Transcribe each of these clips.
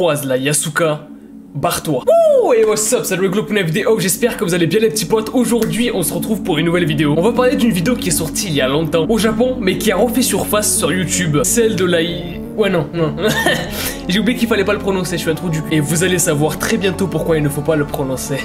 croise là, Yasuka. Barre-toi. Oh, et what's up, salut Glow pour une vidéo, j'espère que vous allez bien les petits potes. Aujourd'hui on se retrouve pour une nouvelle vidéo. On va parler d'une vidéo qui est sortie il y a longtemps au Japon, mais qui a refait surface sur YouTube. Celle de la... Ouais non. J'ai oublié qu'il fallait pas le prononcer, je suis un trou du cul. Et vous allez savoir très bientôt pourquoi il ne faut pas le prononcer.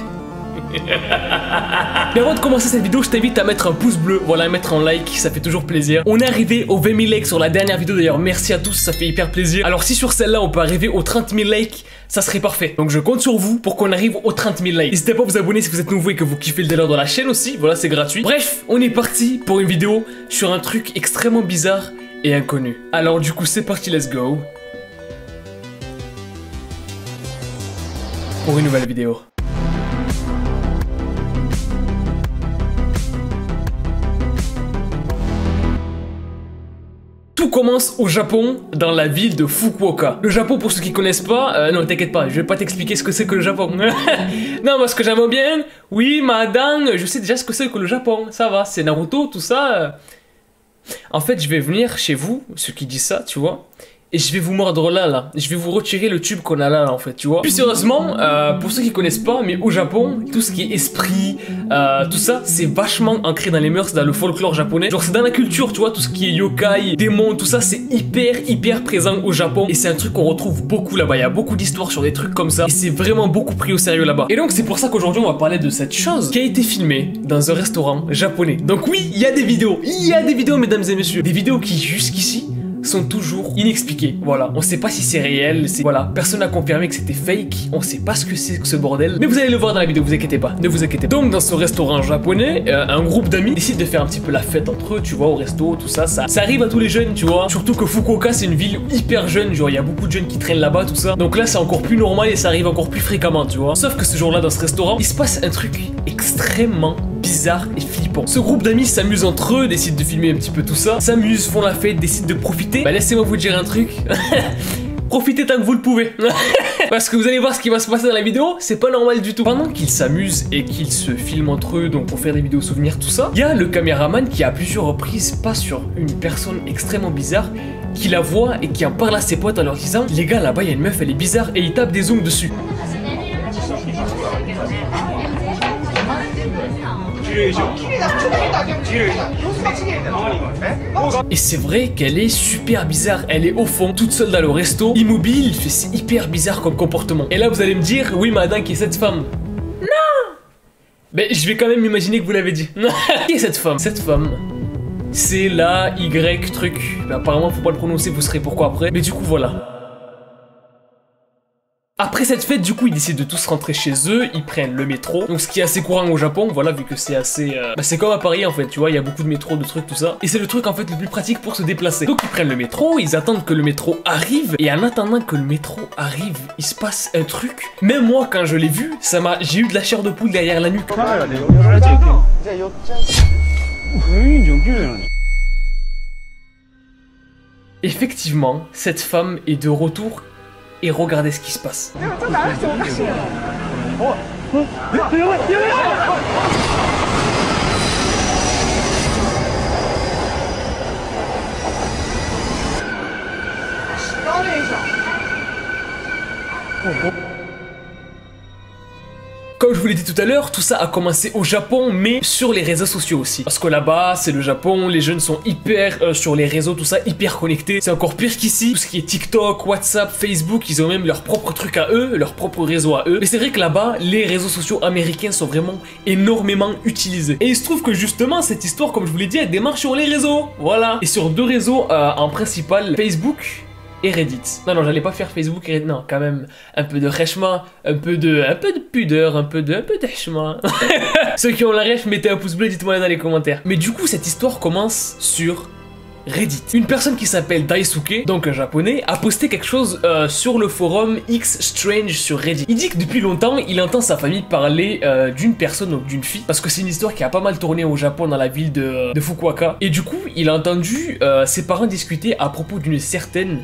Mais avant de commencer cette vidéo, je t'invite à mettre un pouce bleu, voilà, à mettre un like, ça fait toujours plaisir. On est arrivé aux 20 000 likes sur la dernière vidéo d'ailleurs, merci à tous, ça fait hyper plaisir. Alors si sur celle-là on peut arriver aux 30 000 likes, ça serait parfait. Donc je compte sur vous pour qu'on arrive aux 30 000 likes. N'hésitez pas à vous abonner si vous êtes nouveau et que vous kiffez le délire dans la chaîne aussi, voilà, c'est gratuit. Bref, on est parti pour une vidéo sur un truc extrêmement bizarre et inconnu. Alors du coup c'est parti, let's go pour une nouvelle vidéo. Tout commence au Japon, dans la ville de Fukuoka. Le Japon, pour ceux qui connaissent pas, non t'inquiète pas, je vais pas t'expliquer ce que c'est que le Japon. Non, parce que j'aime bien, oui madame, je sais déjà ce que c'est que le Japon, ça va, c'est Naruto, tout ça. En fait, je vais venir chez vous, ceux qui disent ça, tu vois, et je vais vous mordre là. Je vais vous retirer le tube qu'on a là, en fait, tu vois. Plus sérieusement, pour ceux qui connaissent pas, mais au Japon, tout ce qui est esprit, tout ça, c'est vachement ancré dans les mœurs, dans le folklore japonais. Genre, c'est dans la culture, tu vois, tout ce qui est yokai, démons, tout ça, c'est hyper présent au Japon. Et c'est un truc qu'on retrouve beaucoup là-bas. Il y a beaucoup d'histoires sur des trucs comme ça. Et c'est vraiment beaucoup pris au sérieux là-bas. Et donc, c'est pour ça qu'aujourd'hui, on va parler de cette chose qui a été filmée dans un restaurant japonais. Donc oui, il y a des vidéos. Il y a des vidéos, mesdames et messieurs. Des vidéos qui, jusqu'ici, sont toujours inexpliqués. Voilà, on sait pas si c'est réel, voilà, personne n'a confirmé que c'était fake, on sait pas ce que c'est que ce bordel, mais vous allez le voir dans la vidéo, vous inquiétez pas, ne vous inquiétez pas. Donc dans ce restaurant japonais, un groupe d'amis décide de faire un petit peu la fête entre eux, tu vois, au resto, tout ça, ça arrive à tous les jeunes, tu vois, surtout que Fukuoka c'est une ville hyper jeune, genre il y a beaucoup de jeunes qui traînent là-bas, tout ça, donc là c'est encore plus normal et ça arrive encore plus fréquemment, tu vois. Sauf que ce jour-là dans ce restaurant, il se passe un truc extrêmement bizarre et flippant. Ce groupe d'amis s'amuse entre eux, décide de filmer un petit peu tout ça, s'amusent, font la fête, décident de profiter. Bah laissez-moi vous dire un truc. Profitez tant que vous le pouvez. Parce que vous allez voir ce qui va se passer dans la vidéo, c'est pas normal du tout. Pendant qu'ils s'amusent et qu'ils se filment entre eux, donc pour faire des vidéos souvenirs, tout ça, il y a le caméraman qui à plusieurs reprises passe sur une personne extrêmement bizarre, qui la voit et qui en parle à ses potes en leur disant « Les gars, là-bas, il y a une meuf, elle est bizarre » et il tape des zooms dessus. Et c'est vrai qu'elle est super bizarre, elle est au fond, toute seule dans le resto, immobile, c'est hyper bizarre comme comportement. Et là vous allez me dire, oui madame, qui est cette femme? Non. Mais je vais quand même imaginer que vous l'avez dit. Qui est cette femme? Cette femme, c'est la Y truc. Mais apparemment faut pas le prononcer, vous saurez pourquoi après. Mais du coup voilà. Après cette fête, du coup, ils décident de tous rentrer chez eux, ils prennent le métro, donc ce qui est assez courant au Japon, voilà, vu que c'est assez... c'est comme à Paris, en fait, tu vois, il y a beaucoup de métro, de trucs, tout ça, et c'est le truc, en fait, le plus pratique pour se déplacer. Donc ils prennent le métro, ils attendent que le métro arrive, et en attendant que le métro arrive, il se passe un truc. Même moi, quand je l'ai vu, j'ai eu de la chair de poule derrière la nuque. Effectivement, cette femme est de retour. Et regardez ce qui se passe. Comme je vous l'ai dit tout à l'heure, tout ça a commencé au Japon, mais sur les réseaux sociaux aussi. Parce que là-bas, c'est le Japon, les jeunes sont hyper sur les réseaux, tout ça, hyper connectés. C'est encore pire qu'ici, tout ce qui est TikTok, WhatsApp, Facebook, ils ont même leur propre truc à eux, leur propre réseau à eux. Mais c'est vrai que là-bas, les réseaux sociaux américains sont vraiment énormément utilisés. Et il se trouve que justement, cette histoire, comme je vous l'ai dit, elle démarre sur les réseaux. Voilà. Et sur deux réseaux en principal, Facebook et Reddit. Non, j'allais pas faire Facebook et Reddit. Non, quand même, un peu de rechma, un peu de pudeur, un peu de rechma. Ceux qui ont la ref, mettez un pouce bleu, dites-moi dans les commentaires. Mais du coup, cette histoire commence sur Reddit. Une personne qui s'appelle Daisuke, donc un japonais, a posté quelque chose sur le forum X Strange sur Reddit. Il dit que depuis longtemps, il entend sa famille parler d'une personne, donc d'une fille, parce que c'est une histoire qui a pas mal tourné au Japon dans la ville de Fukuoka. Et du coup, il a entendu ses parents discuter à propos d'une certaine...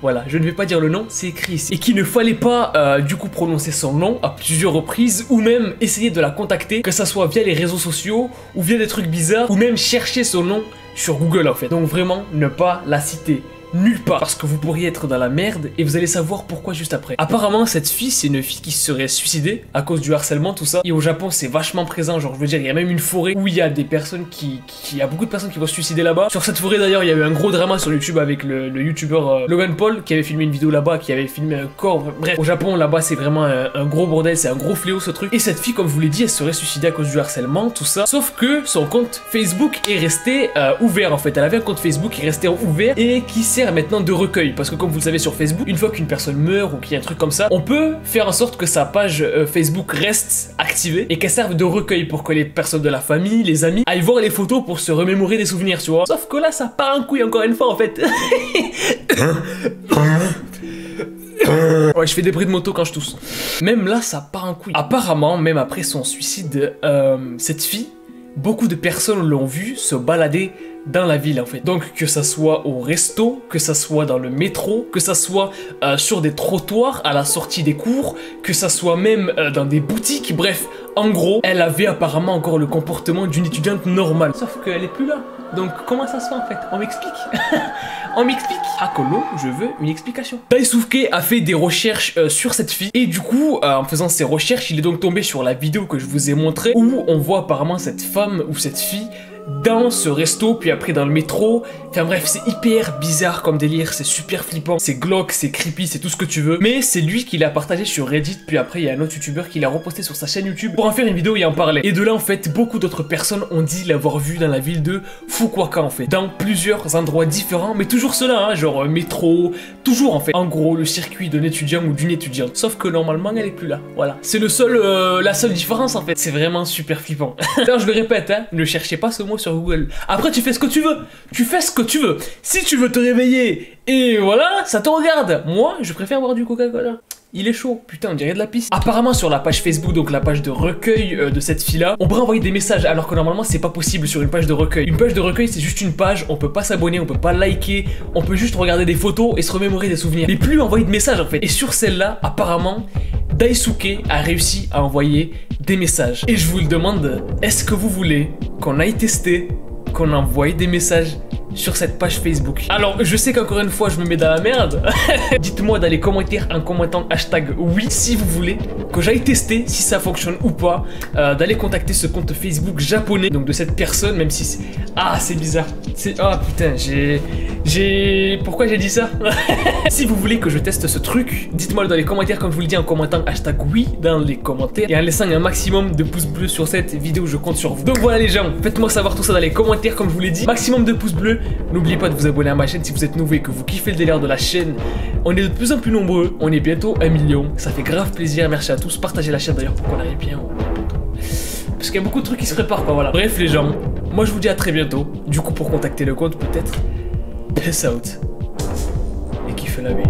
Voilà, je ne vais pas dire le nom, c'est écrit ici. Et qu'il ne fallait pas, du coup, prononcer son nom à plusieurs reprises, ou même essayer de la contacter, que ça soit via les réseaux sociaux, ou via des trucs bizarres, ou même chercher son nom sur Google, en fait. Donc vraiment, ne pas la citer. nulle part. Parce que vous pourriez être dans la merde et vous allez savoir pourquoi juste après. Apparemment, cette fille, c'est une fille qui se serait suicidée à cause du harcèlement, tout ça. Et au Japon, c'est vachement présent. Genre, je veux dire, il y a même une forêt où il y a des personnes il y a beaucoup de personnes qui vont se suicider là-bas. Sur cette forêt, d'ailleurs, il y a eu un gros drama sur YouTube avec le youtubeur Logan Paul qui avait filmé une vidéo là-bas, qui avait filmé un corps. Bref, au Japon, là-bas, c'est vraiment un gros bordel, c'est un gros fléau ce truc. Et cette fille, comme je vous l'ai dit, elle serait suicidée à cause du harcèlement, tout ça. Sauf que son compte Facebook est resté ouvert en fait. Elle avait un compte Facebook qui est resté ouvert et qui sert maintenant de recueil. Parce que comme vous le savez sur Facebook, une fois qu'une personne meurt ou qu'il y a un truc comme ça, on peut faire en sorte que sa page Facebook reste activée et qu'elle serve de recueil pour que les personnes de la famille, les amis, aillent voir les photos pour se remémorer des souvenirs, tu vois. Sauf que là, ça part en couille encore une fois en fait. Ouais, je fais des bruits de moto quand je tousse. Même là, ça part en couille. Apparemment, même après son suicide, cette fille, beaucoup de personnes l'ont vue se balader dans la ville en fait. Donc que ça soit au resto, que ça soit dans le métro, que ça soit sur des trottoirs à la sortie des cours, que ça soit même dans des boutiques, bref. En gros, elle avait apparemment encore le comportement d'une étudiante normale. Sauf qu'elle est plus là. Donc comment ça se fait en fait? On m'explique. On m'explique. Hakolo, je veux une explication. Daisuke a fait des recherches sur cette fille. Et du coup, en faisant ses recherches, il est donc tombé sur la vidéo que je vous ai montrée où on voit apparemment cette femme ou cette fille dans ce resto, puis après dans le métro. Enfin bref, c'est hyper bizarre comme délire, c'est super flippant, c'est glauque, c'est creepy, c'est tout ce que tu veux. Mais c'est lui qui l'a partagé sur Reddit, puis après il y a un autre youtubeur qui l'a reposté sur sa chaîne YouTube pour en faire une vidéo et en parler. Et de là en fait, beaucoup d'autres personnes ont dit l'avoir vu dans la ville de Fukuoka en fait, dans plusieurs endroits différents, mais toujours cela, hein, genre métro, toujours en fait. En gros, le circuit d'un étudiant ou d'une étudiante. Sauf que normalement, elle est plus là, voilà. C'est le seul, la seule différence en fait. C'est vraiment super flippant. Alors je le répète, hein, ne cherchez pas ce mot sur Google. Après, tu fais ce que tu veux. Tu fais ce que tu veux. Si tu veux te réveiller et voilà, ça te regarde. Moi, je préfère boire du Coca-Cola. Il est chaud, putain, on dirait de la pisse. Apparemment sur la page Facebook, donc la page de recueil de cette fille-là, on pourrait envoyer des messages alors que normalement c'est pas possible sur une page de recueil. Une page de recueil c'est juste une page, on peut pas s'abonner, on peut pas liker, on peut juste regarder des photos et se remémorer des souvenirs. Mais plus envoyer de messages en fait. Et sur celle-là, apparemment, Daisuke a réussi à envoyer des messages. Et je vous le demande, est-ce que vous voulez qu'on aille tester, qu'on envoie des messages sur cette page Facebook? Alors, je sais qu'encore une fois, je me mets dans la merde. Dites-moi dans les commentaires en commentant hashtag oui si vous voulez que j'aille tester si ça fonctionne ou pas, d'aller contacter ce compte Facebook japonais, donc de cette personne, même si c'est... Ah, c'est bizarre. Ah, putain, pourquoi j'ai dit ça? Si vous voulez que je teste ce truc, dites-moi dans les commentaires, comme je vous le dis, en commentant hashtag oui dans les commentaires et en laissant un maximum de pouces bleus sur cette vidéo, je compte sur vous. Donc voilà les gens, faites-moi savoir tout ça dans les commentaires, comme je vous l'ai dit. Maximum de pouces bleus. N'oubliez pas de vous abonner à ma chaîne si vous êtes nouveau et que vous kiffez le délire de la chaîne. On est de plus en plus nombreux, on est bientôt 1 million. Ça fait grave plaisir, merci à tous. Partagez la chaîne d'ailleurs pour qu'on arrive bien. Parce qu'il y a beaucoup de trucs qui se préparent quoi, voilà. Bref les gens, moi je vous dis à très bientôt. Du coup pour contacter le compte peut-être, peace out. Et kiffez la vie.